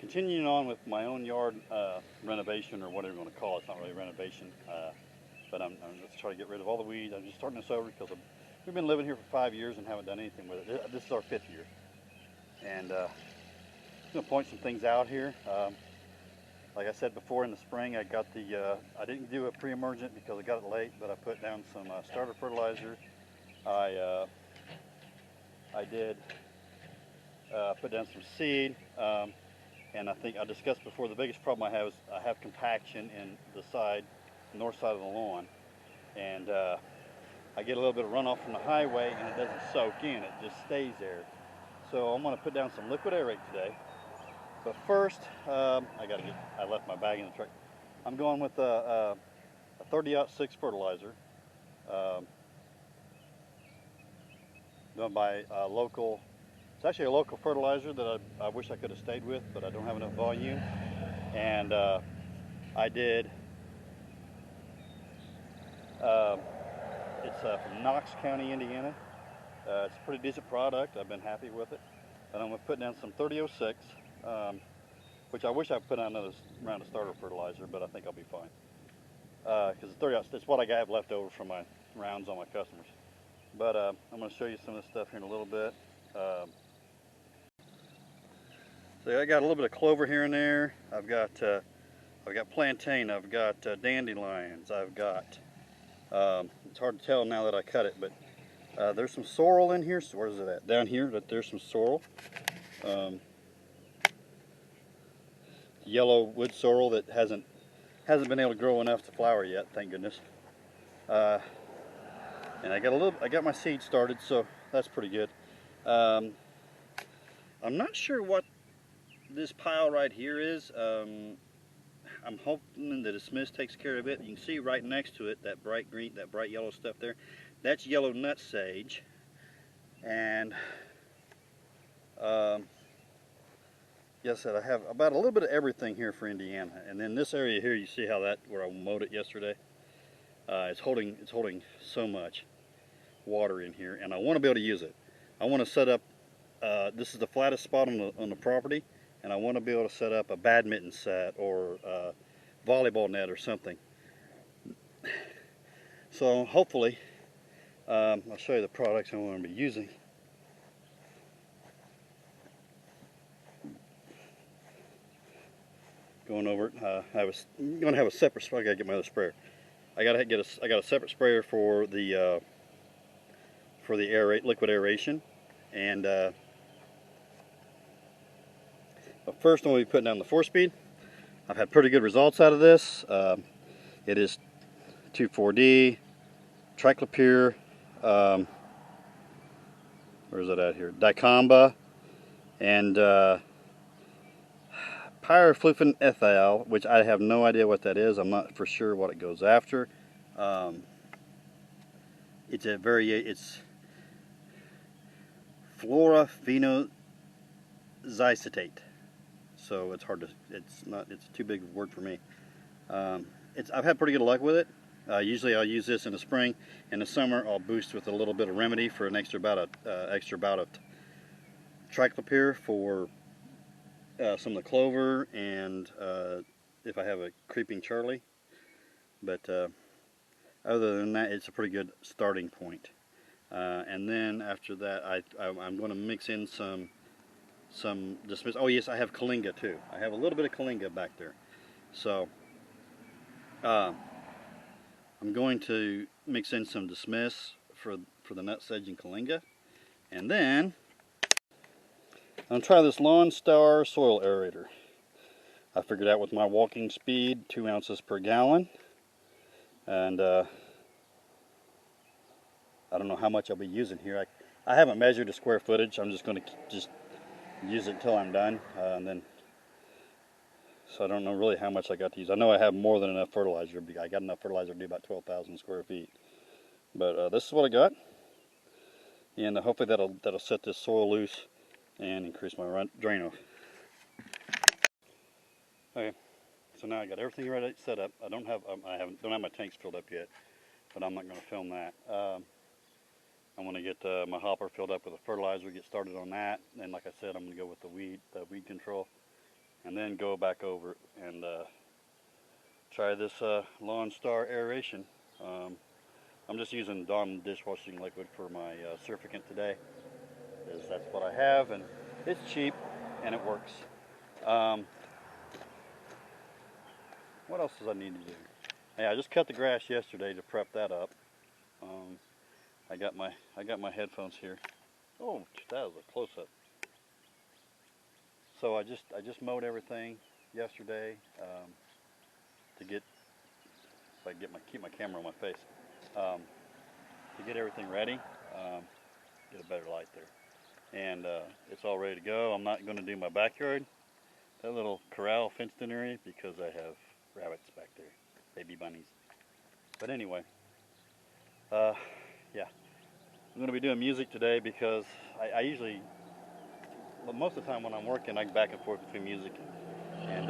continuing on with my own yard renovation, or whatever you want to call it. It's not really a renovation, but I'm just trying to get rid of all the weeds. I'm just starting this over because we've been living here for 5 years and haven't done anything with it. This is our 5th year, and I'm going to point some things out here. Like I said before, in the spring, I got I didn't do a pre-emergent because I got it late, but I put down some starter fertilizer. I did put down some seed. And I think I discussed before, the biggest problem I have is I have compaction in the north side of the lawn. And I get a little bit of runoff from the highway and it doesn't soak in, it just stays there. So I'm gonna put down some liquid aerate today. But first, I left my bag in the truck. I'm going with a 30-06 fertilizer. Done by a local. It's actually a local fertilizer that I wish I could have stayed with, but I don't have enough volume. And I did. It's from Knox County, Indiana. It's a pretty decent product. I've been happy with it. And I'm going to put down some 3006, which I wish I put on another round of starter fertilizer, but I think I'll be fine. Because 30, it's what I have left over from my rounds on my customers. But I'm going to show you some of this stuff here in a little bit. So I got a little bit of clover here and there. I've got plantain. I've got dandelions. I've got. It's hard to tell now that I cut it, but there's some sorrel in here. So where's it at? Down here. There's some sorrel. Yellow wood sorrel that hasn't been able to grow enough to flower yet. Thank goodness. And I got my seed started, so that's pretty good. I'm not sure what this pile right here is. I'm hoping that a Smith takes care of it. You can see right next to it that bright green, that bright yellow stuff there. That's yellow nut sage. And yes, I have about a little bit of everything here for Indiana. And then this area here, you see how where I mowed it yesterday. It's holding so much water in here, and I want to be able to use it. I want to set up. This is the flattest spot on the property, and I want to be able to set up a badminton set or a volleyball net or something. So hopefully, I'll show you the products I'm going to be using. Going over it, I'm going to have a separate sprayer. I got to get my other sprayer. I got a separate sprayer for the liquid aeration, and but first I'm going to be putting down the 4-speed. I've had pretty good results out of this. It is 2,4-D, triclopyr, where is it at here? Dicamba, and pyriflufen ethyl, which I have no idea what that is. I'm not for sure what it goes after. It's fluorophenoxycetate. So it's too big of a word for me. I've had pretty good luck with it. Usually I'll use this in the spring. In the summer I'll boost with a little bit of remedy for an extra bout of triclopyr for some of the clover, and if I have a creeping Charlie. But other than that, it's a pretty good starting point. And then after that, I'm going to mix in some dismiss. Oh yes, I have Kalinga too. I have a little bit of Kalinga back there. So I'm going to mix in some dismiss for the nut sedge and Kalinga, and then I'm going to try this Lawn Star soil aerator. I figured out with my walking speed, 2 ounces per gallon, and I don't know how much I'll be using here. I haven't measured the square footage. I'm just going to use it until I'm done, and then so I don't know really how much I got to use. I know I have more than enough fertilizer. I got enough fertilizer to do about 12,000 square feet. But this is what I got, and hopefully that'll set this soil loose and increase my drain off. Okay, so now I got everything ready set up. I don't have my tanks filled up yet, but I'm not going to film that. I want to get my hopper filled up with the fertilizer, get started on that, and like I said, I'm going to go with the weed control, and then go back over and try this Lawn Star Aeration. I'm just using Dawn dishwashing liquid for my surfactant today, because that's what I have, and it's cheap and it works. What else does I need to do? Hey, I just cut the grass yesterday to prep that up. I got my headphones here. Oh, that was a close-up. So I just mowed everything yesterday to get, if I can keep my camera on my face, to get everything ready, get a better light there, and it's all ready to go. I'm not going to do my backyard, that little corral fenced-in area, because I have rabbits back there, baby bunnies. But anyway, yeah, I'm going to be doing music today because I usually, well, most of the time when I'm working, I go back and forth between music, and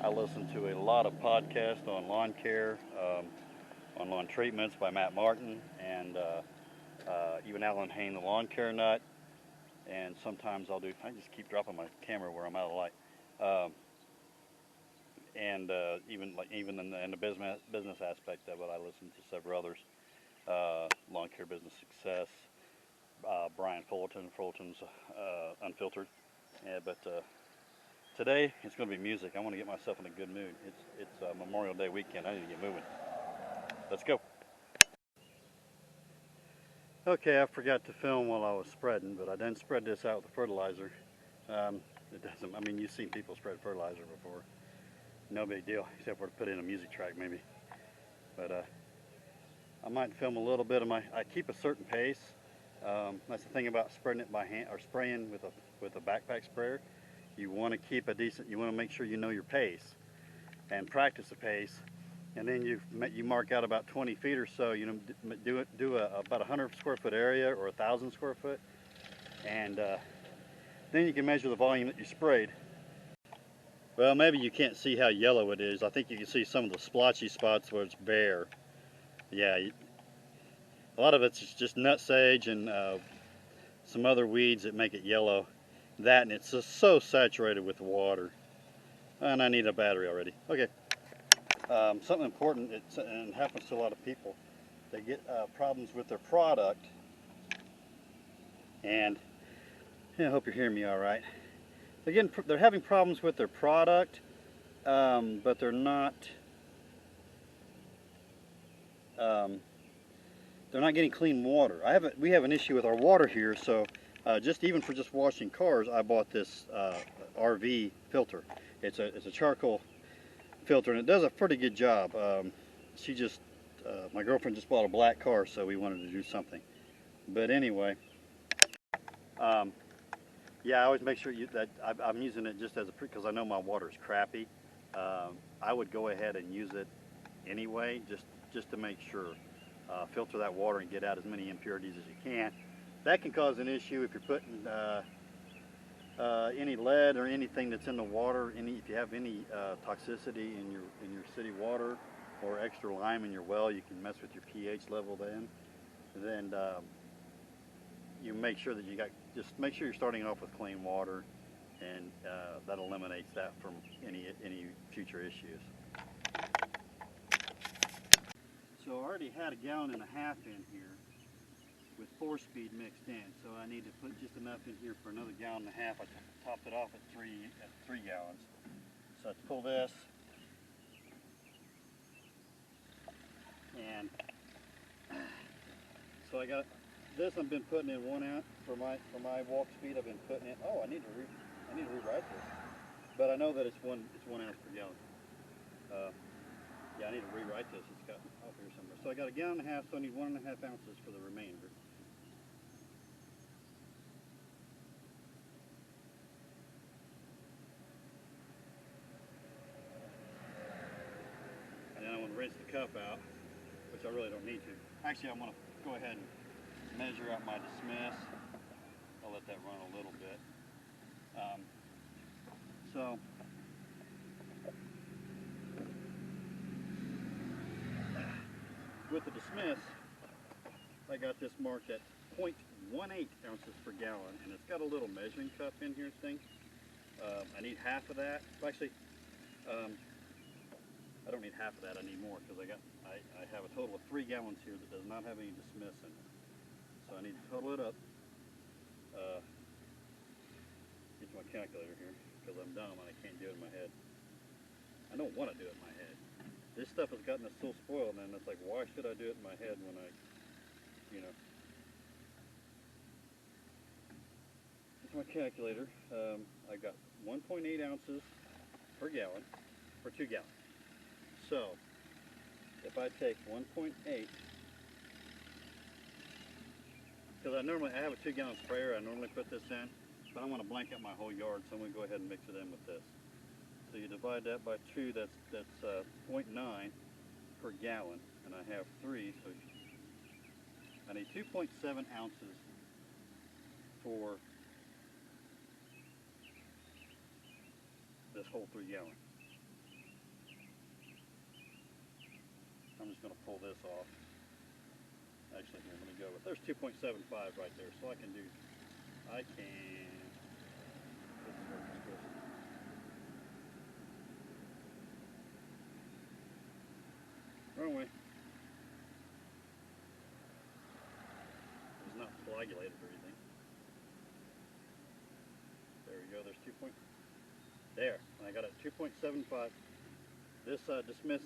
I listen to a lot of podcasts on lawn care, on lawn treatments by Matt Martin, and even Alan Hain, the lawn care nut. And sometimes I just keep dropping my camera where I'm out of light. And even in the business aspect of it, I listen to several others. Lawn Care Business Success, Brian Fullerton's Unfiltered. Yeah, but today it's going to be music. I want to get myself in a good mood. It's Memorial Day weekend. I need to get moving. Let's go. Okay, I forgot to film while I was spreading, but I didn't spread this out with the fertilizer. It doesn't. I mean, you've seen people spread fertilizer before. No big deal, except for to put in a music track maybe. But I might film a little bit of I keep a certain pace. That's the thing about spreading it by hand or spraying with a backpack sprayer. You want to keep a decent. You want to make sure you know your pace, and practice the pace. And then you mark out about 20 feet or so. You know, do about 100 square foot area or 1,000 square foot, and then you can measure the volume that you sprayed. Well, maybe you can't see how yellow it is. I think you can see some of the splotchy spots where it's bare. Yeah, a lot of it's just nutsedge and some other weeds that make it yellow. That, and it's just so saturated with water. And I need a battery already. Okay. Something important, and happens to a lot of people, they get problems with their product, and I hope you're hearing me all right. They're having problems with their product, but they're not getting clean water. We have an issue with our water here, so even for washing cars, I bought this RV filter. It's a charcoal filter, and it does a pretty good job. My girlfriend just bought a black car, so we wanted to do something. But anyway, yeah, I always make sure that I'm using it just as because I know my water is crappy. I would go ahead and use it anyway, just to make sure. Filter that water and get out as many impurities as you can. That can cause an issue if you're putting any lead or anything that's in the water. If you have any toxicity in your city water or extra lime in your well, you can mess with your pH level then. You make sure that just make sure you're starting off with clean water, and that eliminates that from any future issues. So I already had 1.5 gallons in here with 4-speed mixed in, so I need to put just enough in here for another 1.5 gallons. I topped it off at 3 gallons. So let's pull this, and so I got this. I've been putting in 1 ounce for my walk speed. I've been putting in. Oh, I need to rewrite this, but I know that it's one ounce per gallon. Yeah, I need to rewrite this. It's got off here somewhere. So I got 1.5 gallons, so I need 1.5 ounces for the remainder. And then I want to rinse the cup out, which I really don't need to. Actually, I'm going to go ahead and measure out my dismiss. I'll let that run a little bit. So with the dismiss, I got this marked at 0.18 ounces per gallon, and it's got a little measuring cup in here thing. I need half of that. Well, actually, I don't need half of that. I need more because I have a total of 3 gallons here that does not have any dismiss in it. So I need to total it up. Get my calculator here because I'm dumb and I can't do it in my head. I don't want to do it in my head. This stuff has gotten us so spoiled, and it's like, why should I do it in my head when I, you know. Here's my calculator. I got 1.8 ounces per gallon for 2 gallons. So if I take 1.8, because I have a 2 gallon sprayer, I normally put this in, but I want to blanket my whole yard, so I'm going to go ahead and mix it in with this. So you divide that by 2, that's 0.9 per gallon, and I have 3, so I need 2.7 ounces for this whole 3 gallon. I'm just going to pull this off. Actually, here, let me go with, there's 2.75 right there, so I can, wrong way. It's not coagulated or anything. There we go, there's there, I got it 2.75. This dismiss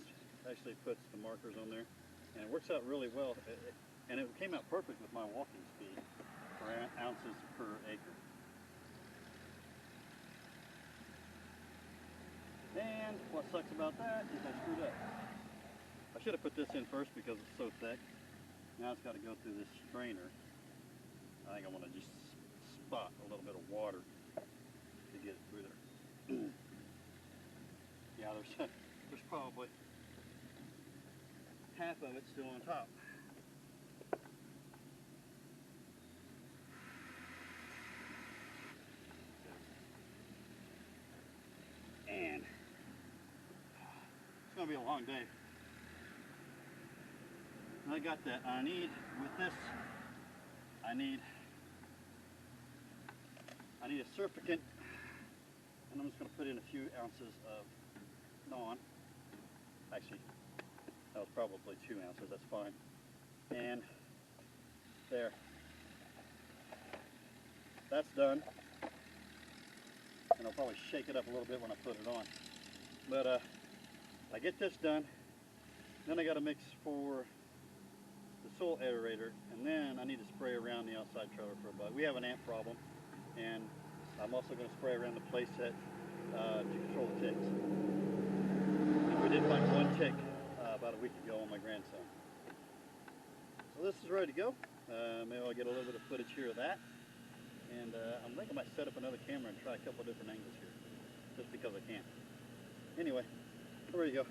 actually puts the markers on there, and it works out really well. And it came out perfect with my walking speed for ounces per acre. And what sucks about that is I screwed up. I should have put this in first because it's so thick. Now it's got to go through this strainer. I think I want to just spot a little bit of water to get it through there. Yeah, there's probably half of it still on top. And it's going to be a long day. And I got that. I need, with this, I need a surfactant, and I'm just going to put in a few ounces of non. Actually, that was probably 2 ounces, that's fine. And there. That's done. And I'll probably shake it up a little bit when I put it on. But I get this done, then I got to mix for the soil aerator, and then I need to spray around the outside trailer for a bug. We have an ant problem, and I'm also going to spray around the play set to control the ticks. And we did find one tick about a week ago on my grandson. So this is ready to go. Maybe I'll get a little bit of footage here of that. And I'm thinking I might set up another camera and try a couple of different angles here, just because I can. Anyway, we're ready to go.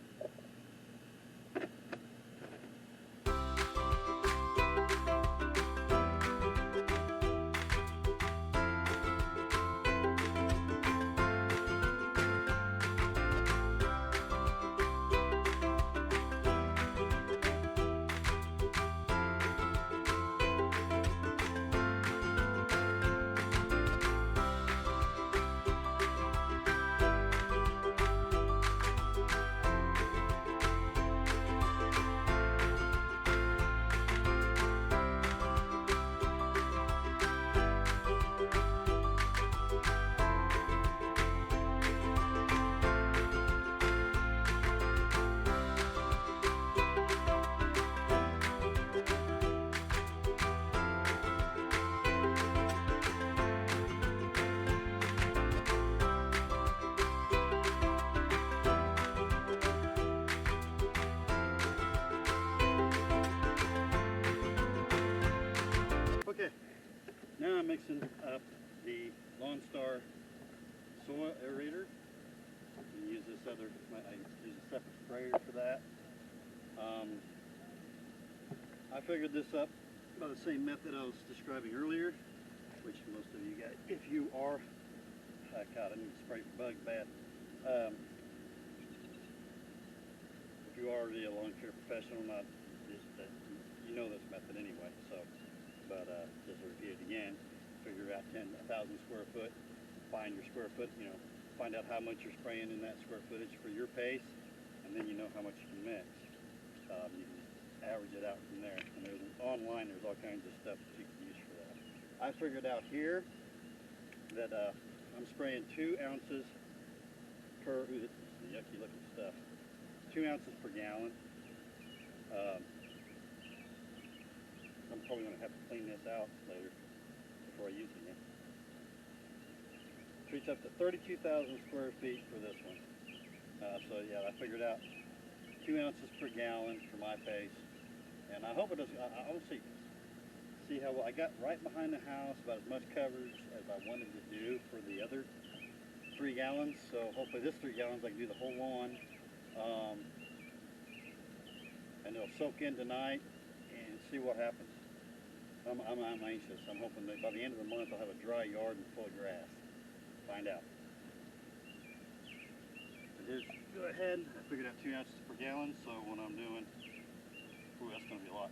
Okay, now I'm mixing up the Lone Star soil aerator. You use this I use a separate sprayer for that. I figured this up by the same method I was describing earlier, which most of you guys, if you are, God, I need to spray for bugs bad. If you are already a lawn care professional, not just that, you know this method anyway. So, but just to repeat it again, figure out 1,000 square foot find your square foot, find out how much you're spraying in that square footage for your pace, and then you know how much you can mix. You can just average it out from there. And online there's all kinds of stuff that you can use for that. I figured out here that I'm spraying 2 ounces per, ooh, this is the yucky looking stuff, 2 ounces per gallon. I'm probably going to have to clean this out later before I use it again. Treats up to 32,000 square feet for this one. So yeah, I figured out 2 ounces per gallon for my pace, and I hope it does. I'll see how well I got right behind the house, about as much coverage as I wanted to do for the other 3 gallons. So hopefully this 3 gallons I can do the whole lawn, and it'll soak in tonight and see what happens. I'm anxious. I'm hoping that by the end of the month I'll have a dry yard and full of grass. Find out. But here's, go ahead. I figured out 2 ounces per gallon, so what I'm doing, ooh, that's going to be a lot.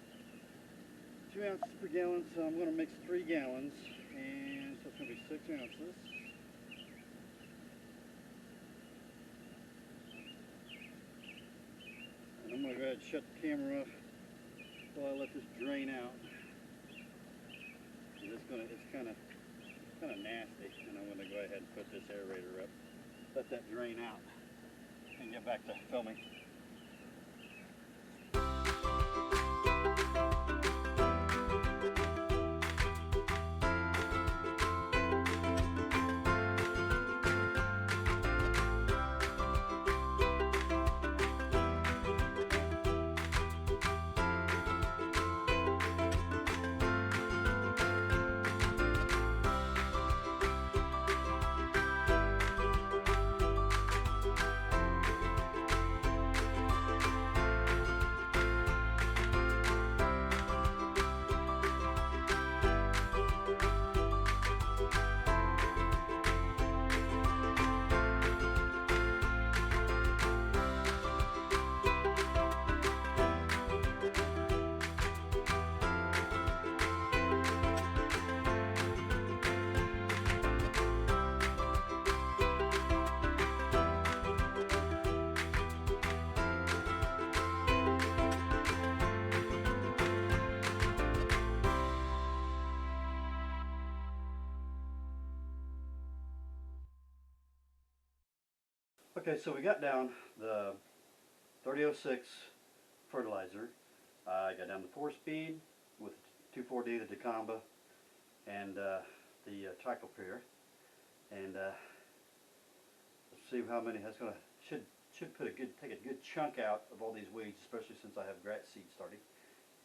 2 ounces per gallon, so I'm going to mix 3 gallons, and so it's going to be 6 ounces. And I'm going to go ahead and shut the camera off while I let this drain out. It's kind of nasty, and I'm going to go ahead and put this aerator up, let that drain out, and get back to filming. Okay, so we got down the 3006 fertilizer. I got down the 4-speed with 2,4-D, the Dicamba, and the Triclopyr. And let's see how many that's going to should take a good chunk out of all these weeds, especially since I have grass seed starting.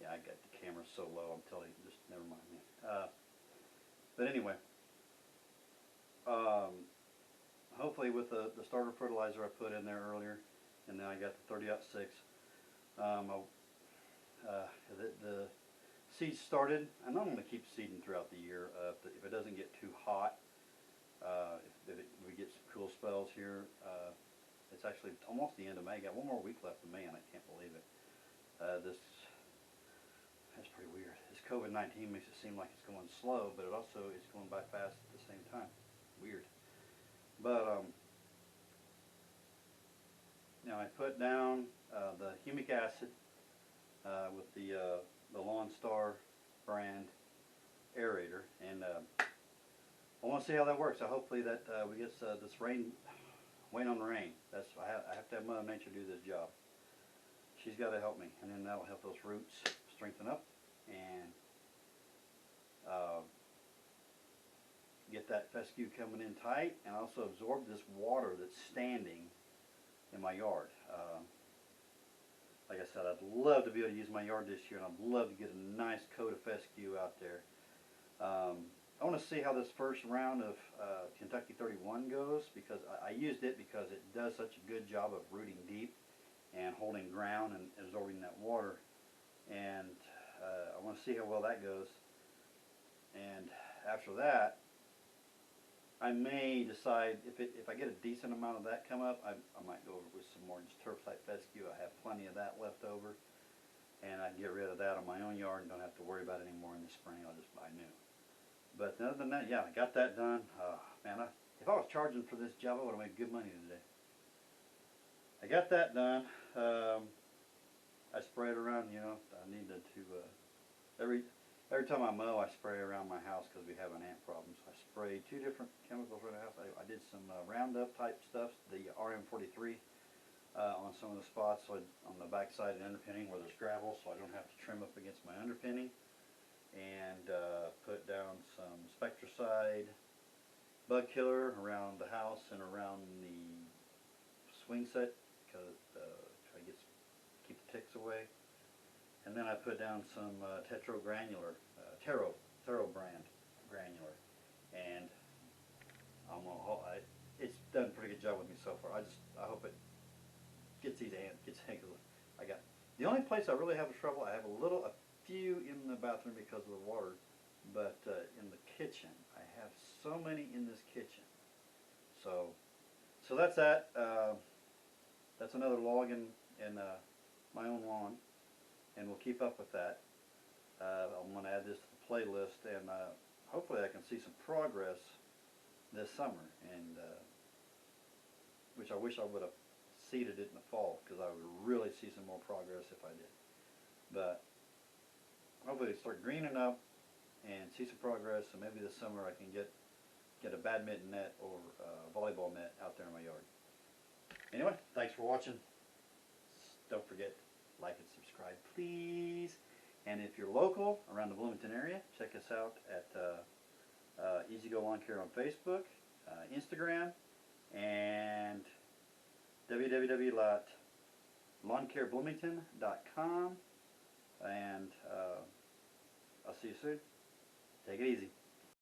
Yeah, I got the camera so low. I'm telling you, just never mind me. But anyway. Hopefully with the starter fertilizer I put in there earlier, and then I got the 30-06. The seeds started. I'm not going to keep seeding throughout the year. If it doesn't get too hot, if we get some cool spells here, it's actually almost the end of May. Got one more week left of May, and I can't believe it. That's pretty weird. This COVID-19 makes it seem like it's going slow, but it also is going by fast at the same time. Weird. But now I put down the humic acid with the Lawn Star brand aerator, and I want to see how that works. So hopefully that we get this rain on the rain. I have to have Mother Nature do this job. She's got to help me, and then that'll help those roots strengthen up and get that fescue coming in tight, and also absorb this water that's standing in my yard. Like I said, I'd love to be able to use my yard this year, and I'd love to get a nice coat of fescue out there. I want to see how this first round of Kentucky 31 goes, because I used it because it does such a good job of rooting deep and holding ground and absorbing that water. And I want to see how well that goes. And after that, I may decide, if I get a decent amount of that come up, I might go over with some more just turf type fescue. I have plenty of that left over, and I can get rid of that on my own yard and don't have to worry about it anymore in the spring. I'll just buy new. But other than that, yeah, I got that done. Man, If I was charging for this job, I would have made good money today. I got that done. I spray it around, you know, I needed to, every time I mow, I spray around my house because we have an ant problem. So I spray 2 different chemicals around the house. I did some Roundup type stuff, the RM43, on some of the spots, so on the backside and underpinning where there's gravel, so I don't have to trim up against my underpinning. And put down some Spectracide bug killer around the house and around the swing set, because try to keep the ticks away. And then I put down some Tetro granular, Taro brand granular, and it's done a pretty good job with me so far. I hope it gets these ants. I got the only place I really have trouble. I have a few in the bathroom because of the water, but in the kitchen, I have so many in this kitchen. So that's that. That's another log in my own lawn, and we'll keep up with that. I'm going to add this to the playlist, and hopefully I can see some progress this summer, and which I wish I would have seeded it in the fall, because I would really see some more progress if I did. But hopefully it'll start greening up and see some progress, and maybe this summer I can get a badminton net or a volleyball net out there in my yard. Anyway, thanks for watching. Don't forget, like and subscribe, please. And if you're local, around the Bloomington area, check us out at Easy Go Lawn Care on Facebook, Instagram, and www.lawncarebloomington.com. And I'll see you soon. Take it easy.